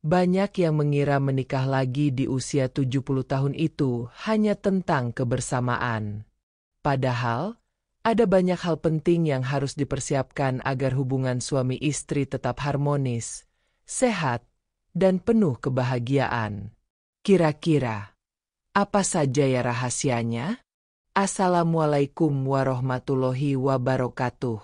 Banyak yang mengira menikah lagi di usia 70 tahun itu hanya tentang kebersamaan. Padahal, ada banyak hal penting yang harus dipersiapkan agar hubungan suami istri tetap harmonis, sehat, dan penuh kebahagiaan. Kira-kira, apa saja ya rahasianya? Assalamualaikum warahmatullahi wabarakatuh.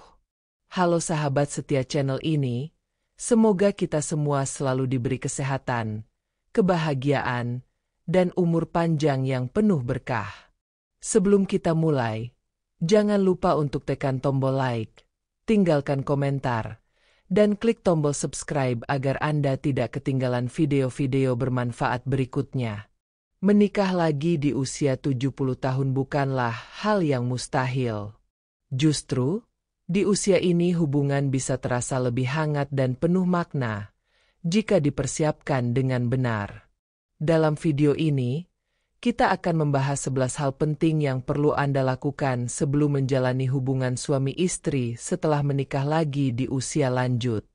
Halo sahabat setia channel ini, semoga kita semua selalu diberi kesehatan, kebahagiaan, dan umur panjang yang penuh berkah. Sebelum kita mulai, jangan lupa untuk tekan tombol like, tinggalkan komentar, dan klik tombol subscribe agar Anda tidak ketinggalan video-video bermanfaat berikutnya. Menikah lagi di usia 70 tahun bukanlah hal yang mustahil. Justru, di usia ini hubungan bisa terasa lebih hangat dan penuh makna jika dipersiapkan dengan benar. Dalam video ini, kita akan membahas 11 hal penting yang perlu Anda lakukan sebelum menjalani hubungan suami istri setelah menikah lagi di usia lanjut.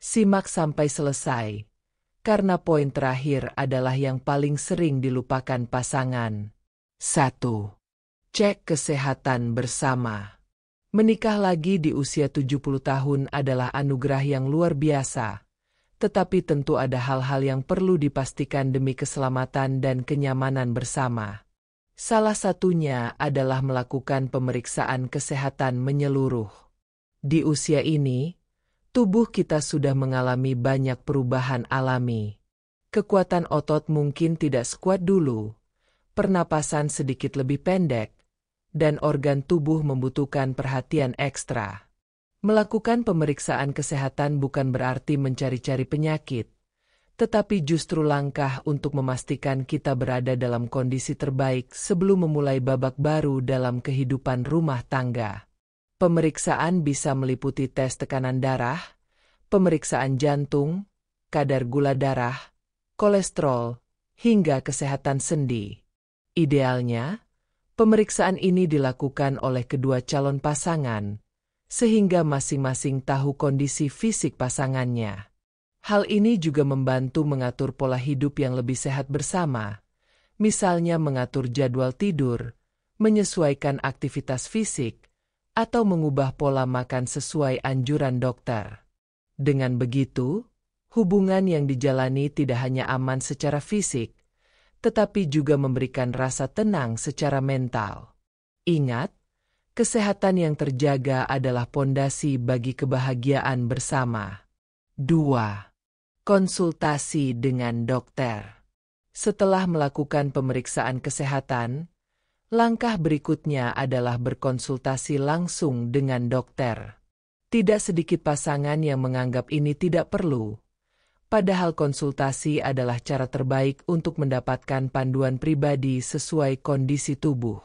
Simak sampai selesai, karena poin terakhir adalah yang paling sering dilupakan pasangan. 1. Cek kesehatan bersama. Menikah lagi di usia 70 tahun adalah anugerah yang luar biasa, tetapi tentu ada hal-hal yang perlu dipastikan demi keselamatan dan kenyamanan bersama. Salah satunya adalah melakukan pemeriksaan kesehatan menyeluruh. Di usia ini, tubuh kita sudah mengalami banyak perubahan alami. Kekuatan otot mungkin tidak sekuat dulu, pernapasan sedikit lebih pendek, dan organ tubuh membutuhkan perhatian ekstra. Melakukan pemeriksaan kesehatan bukan berarti mencari-cari penyakit, tetapi justru langkah untuk memastikan kita berada dalam kondisi terbaik sebelum memulai babak baru dalam kehidupan rumah tangga. Pemeriksaan bisa meliputi tes tekanan darah, pemeriksaan jantung, kadar gula darah, kolesterol, hingga kesehatan sendi. Idealnya, pemeriksaan ini dilakukan oleh kedua calon pasangan, sehingga masing-masing tahu kondisi fisik pasangannya. Hal ini juga membantu mengatur pola hidup yang lebih sehat bersama, misalnya mengatur jadwal tidur, menyesuaikan aktivitas fisik, atau mengubah pola makan sesuai anjuran dokter. Dengan begitu, hubungan yang dijalani tidak hanya aman secara fisik, tetapi juga memberikan rasa tenang secara mental. Ingat, kesehatan yang terjaga adalah pondasi bagi kebahagiaan bersama. 2. Konsultasi dengan dokter. Setelah melakukan pemeriksaan kesehatan, langkah berikutnya adalah berkonsultasi langsung dengan dokter. Tidak sedikit pasangan yang menganggap ini tidak perlu, padahal konsultasi adalah cara terbaik untuk mendapatkan panduan pribadi sesuai kondisi tubuh.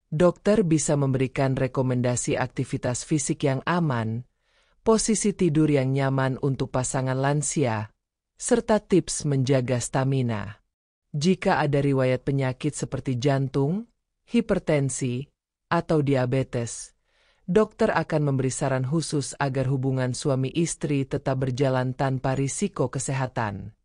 Dokter bisa memberikan rekomendasi aktivitas fisik yang aman, posisi tidur yang nyaman untuk pasangan lansia, serta tips menjaga stamina. Jika ada riwayat penyakit seperti jantung, hipertensi, atau diabetes, dokter akan memberi saran khusus agar hubungan suami istri tetap berjalan tanpa risiko kesehatan.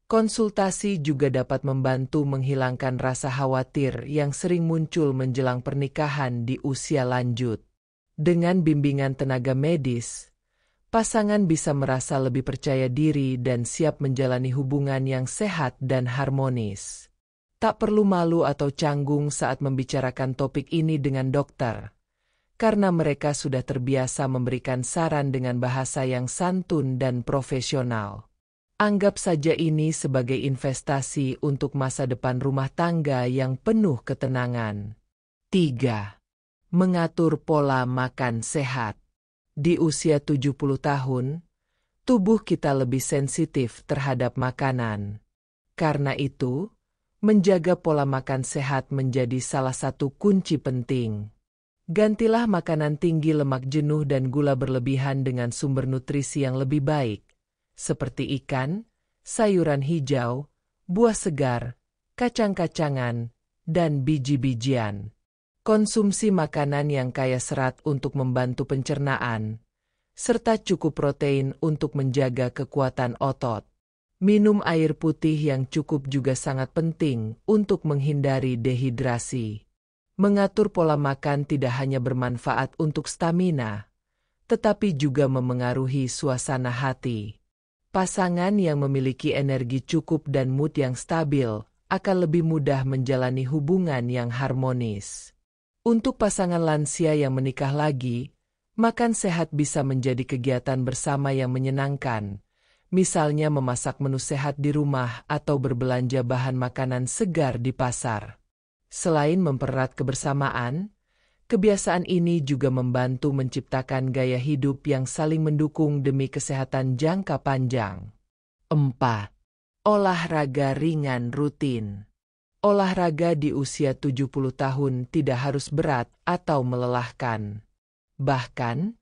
Konsultasi juga dapat membantu menghilangkan rasa khawatir yang sering muncul menjelang pernikahan di usia lanjut. Dengan bimbingan tenaga medis, pasangan bisa merasa lebih percaya diri dan siap menjalani hubungan yang sehat dan harmonis. Tak perlu malu atau canggung saat membicarakan topik ini dengan dokter, karena mereka sudah terbiasa memberikan saran dengan bahasa yang santun dan profesional. Anggap saja ini sebagai investasi untuk masa depan rumah tangga yang penuh ketenangan. 3. Mengatur pola makan sehat. Di usia 70 tahun, tubuh kita lebih sensitif terhadap makanan. Karena itu, menjaga pola makan sehat menjadi salah satu kunci penting. Gantilah makanan tinggi lemak jenuh dan gula berlebihan dengan sumber nutrisi yang lebih baik, seperti ikan, sayuran hijau, buah segar, kacang-kacangan, dan biji-bijian. Konsumsi makanan yang kaya serat untuk membantu pencernaan, serta cukup protein untuk menjaga kekuatan otot. Minum air putih yang cukup juga sangat penting untuk menghindari dehidrasi. Mengatur pola makan tidak hanya bermanfaat untuk stamina, tetapi juga memengaruhi suasana hati. Pasangan yang memiliki energi cukup dan mood yang stabil akan lebih mudah menjalani hubungan yang harmonis. Untuk pasangan lansia yang menikah lagi, makan sehat bisa menjadi kegiatan bersama yang menyenangkan. Misalnya memasak menu sehat di rumah atau berbelanja bahan makanan segar di pasar. Selain mempererat kebersamaan, kebiasaan ini juga membantu menciptakan gaya hidup yang saling mendukung demi kesehatan jangka panjang. 4. Olahraga ringan rutin. Olahraga di usia 70 tahun tidak harus berat atau melelahkan. Bahkan,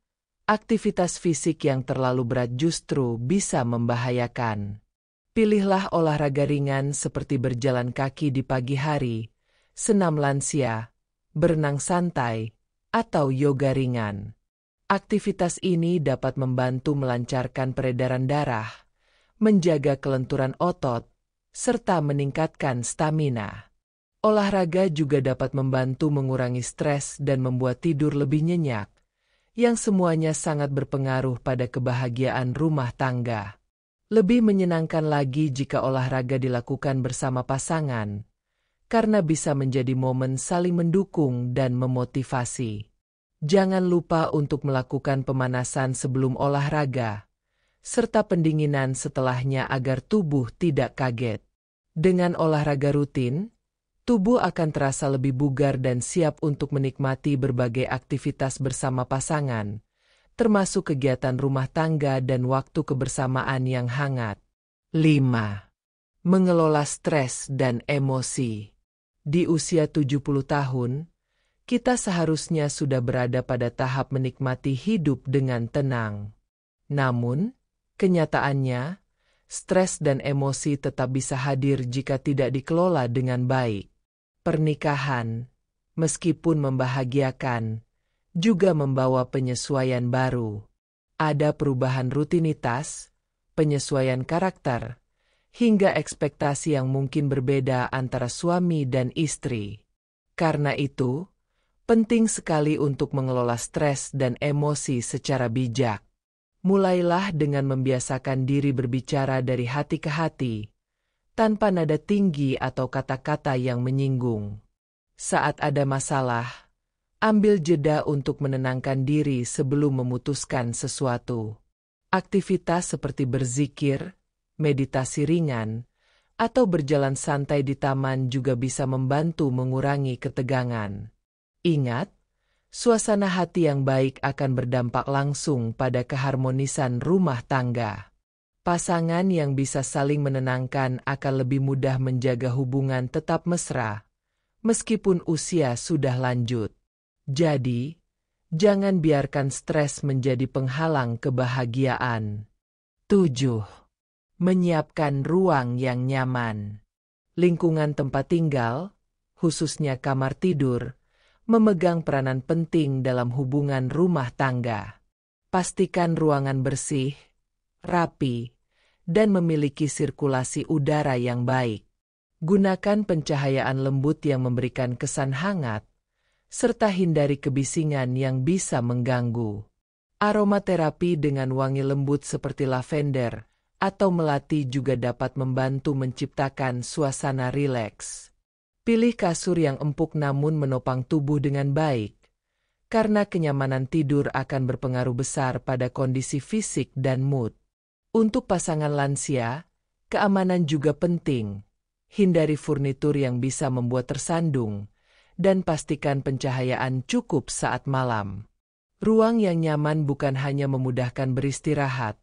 aktivitas fisik yang terlalu berat justru bisa membahayakan. Pilihlah olahraga ringan seperti berjalan kaki di pagi hari, senam lansia, berenang santai, atau yoga ringan. Aktivitas ini dapat membantu melancarkan peredaran darah, menjaga kelenturan otot, serta meningkatkan stamina. Olahraga juga dapat membantu mengurangi stres dan membuat tidur lebih nyenyak, yang semuanya sangat berpengaruh pada kebahagiaan rumah tangga. Lebih menyenangkan lagi jika olahraga dilakukan bersama pasangan, karena bisa menjadi momen saling mendukung dan memotivasi. Jangan lupa untuk melakukan pemanasan sebelum olahraga, serta pendinginan setelahnya agar tubuh tidak kaget. Dengan olahraga rutin, tubuh akan terasa lebih bugar dan siap untuk menikmati berbagai aktivitas bersama pasangan, termasuk kegiatan rumah tangga dan waktu kebersamaan yang hangat. 5. Mengelola stres dan emosi. Di usia 70 tahun, kita seharusnya sudah berada pada tahap menikmati hidup dengan tenang. Namun, kenyataannya, stres dan emosi tetap bisa hadir jika tidak dikelola dengan baik. Pernikahan, meskipun membahagiakan, juga membawa penyesuaian baru. Ada perubahan rutinitas, penyesuaian karakter, hingga ekspektasi yang mungkin berbeda antara suami dan istri. Karena itu, penting sekali untuk mengelola stres dan emosi secara bijak. Mulailah dengan membiasakan diri berbicara dari hati ke hati, tanpa nada tinggi atau kata-kata yang menyinggung. Saat ada masalah, ambil jeda untuk menenangkan diri sebelum memutuskan sesuatu. Aktivitas seperti berzikir, meditasi ringan, atau berjalan santai di taman juga bisa membantu mengurangi ketegangan. Ingat, suasana hati yang baik akan berdampak langsung pada keharmonisan rumah tangga. Pasangan yang bisa saling menenangkan akan lebih mudah menjaga hubungan tetap mesra, meskipun usia sudah lanjut. Jadi, jangan biarkan stres menjadi penghalang kebahagiaan. 7. Menyiapkan ruang yang nyaman. Lingkungan tempat tinggal, khususnya kamar tidur, memegang peranan penting dalam hubungan rumah tangga. Pastikan ruangan bersih, rapi, dan memiliki sirkulasi udara yang baik. Gunakan pencahayaan lembut yang memberikan kesan hangat, serta hindari kebisingan yang bisa mengganggu. Aromaterapi dengan wangi lembut seperti lavender atau melati juga dapat membantu menciptakan suasana rileks. Pilih kasur yang empuk namun menopang tubuh dengan baik, karena kenyamanan tidur akan berpengaruh besar pada kondisi fisik dan mood. Untuk pasangan lansia, keamanan juga penting. Hindari furnitur yang bisa membuat tersandung, dan pastikan pencahayaan cukup saat malam. Ruang yang nyaman bukan hanya memudahkan beristirahat,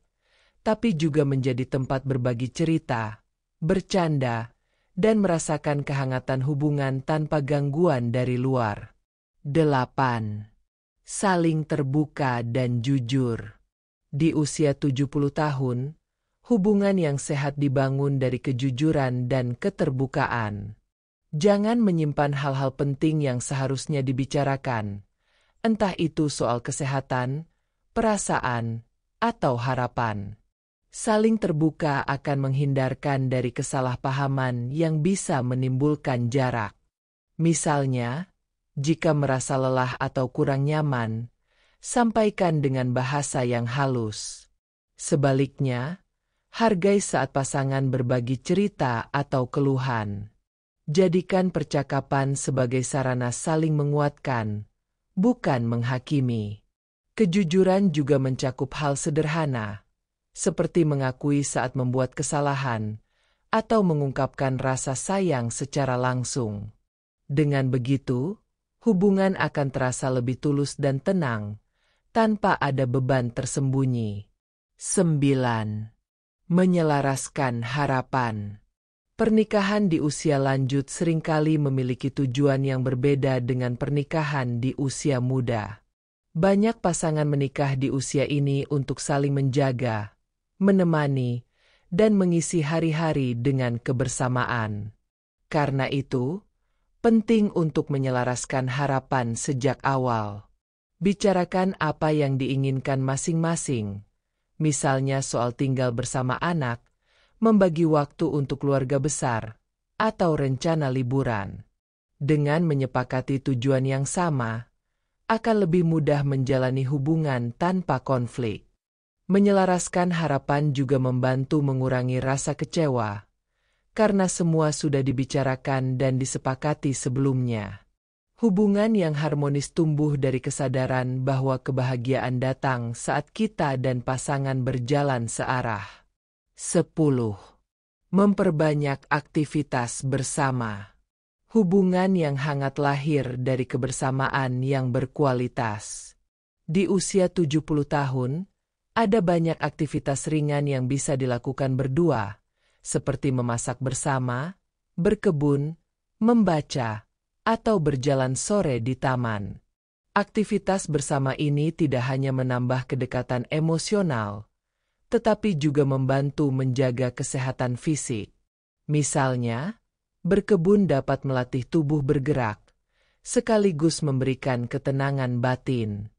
tapi juga menjadi tempat berbagi cerita, bercanda, dan merasakan kehangatan hubungan tanpa gangguan dari luar. 8. Saling terbuka dan jujur. Di usia 70 tahun, hubungan yang sehat dibangun dari kejujuran dan keterbukaan. Jangan menyimpan hal-hal penting yang seharusnya dibicarakan, entah itu soal kesehatan, perasaan, atau harapan. Saling terbuka akan menghindarkan dari kesalahpahaman yang bisa menimbulkan jarak. Misalnya, jika merasa lelah atau kurang nyaman, sampaikan dengan bahasa yang halus. Sebaliknya, hargai saat pasangan berbagi cerita atau keluhan. Jadikan percakapan sebagai sarana saling menguatkan, bukan menghakimi. Kejujuran juga mencakup hal sederhana, seperti mengakui saat membuat kesalahan, atau mengungkapkan rasa sayang secara langsung. Dengan begitu, hubungan akan terasa lebih tulus dan tenang, tanpa ada beban tersembunyi. 9. Menyelaraskan harapan. Pernikahan di usia lanjut seringkali memiliki tujuan yang berbeda dengan pernikahan di usia muda. Banyak pasangan menikah di usia ini untuk saling menjaga, menemani, dan mengisi hari-hari dengan kebersamaan. Karena itu, penting untuk menyelaraskan harapan sejak awal. Bicarakan apa yang diinginkan masing-masing, misalnya soal tinggal bersama anak, membagi waktu untuk keluarga besar, atau rencana liburan. Dengan menyepakati tujuan yang sama, akan lebih mudah menjalani hubungan tanpa konflik. Menyelaraskan harapan juga membantu mengurangi rasa kecewa, karena semua sudah dibicarakan dan disepakati sebelumnya. Hubungan yang harmonis tumbuh dari kesadaran bahwa kebahagiaan datang saat kita dan pasangan berjalan searah. 10. Memperbanyak aktivitas bersama. Hubungan yang hangat lahir dari kebersamaan yang berkualitas. Di usia 70 tahun, ada banyak aktivitas ringan yang bisa dilakukan berdua, seperti memasak bersama, berkebun, membaca, atau berjalan sore di taman. Aktivitas bersama ini tidak hanya menambah kedekatan emosional, tetapi juga membantu menjaga kesehatan fisik. Misalnya, berkebun dapat melatih tubuh bergerak, sekaligus memberikan ketenangan batin.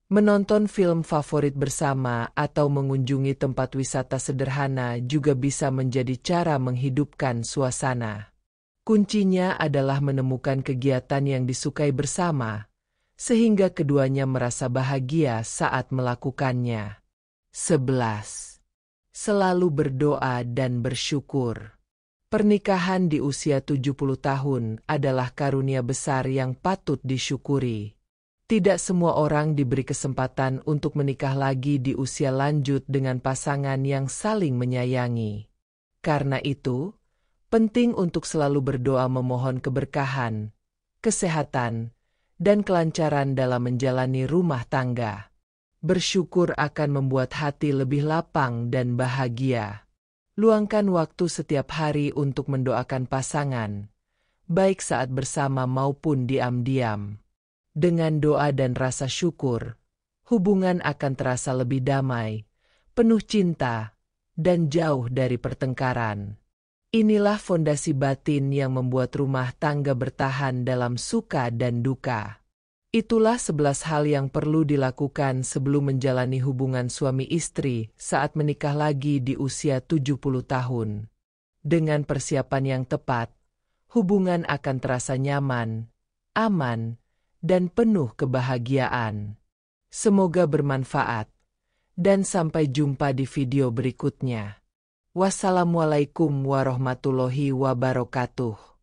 Menonton film favorit bersama atau mengunjungi tempat wisata sederhana juga bisa menjadi cara menghidupkan suasana. Kuncinya adalah menemukan kegiatan yang disukai bersama, sehingga keduanya merasa bahagia saat melakukannya. 11. Selalu berdoa dan bersyukur. Pernikahan di usia 70 tahun adalah karunia besar yang patut disyukuri. Tidak semua orang diberi kesempatan untuk menikah lagi di usia lanjut dengan pasangan yang saling menyayangi. Karena itu, penting untuk selalu berdoa memohon keberkahan, kesehatan, dan kelancaran dalam menjalani rumah tangga. Bersyukur akan membuat hati lebih lapang dan bahagia. Luangkan waktu setiap hari untuk mendoakan pasangan, baik saat bersama maupun diam-diam. Dengan doa dan rasa syukur, hubungan akan terasa lebih damai, penuh cinta, dan jauh dari pertengkaran. Inilah fondasi batin yang membuat rumah tangga bertahan dalam suka dan duka. Itulah 11 hal yang perlu dilakukan sebelum menjalani hubungan suami istri saat menikah lagi di usia 70 tahun. Dengan persiapan yang tepat, hubungan akan terasa nyaman, aman, dan penuh kebahagiaan. Semoga bermanfaat, dan sampai jumpa di video berikutnya. Wassalamualaikum warahmatullahi wabarakatuh.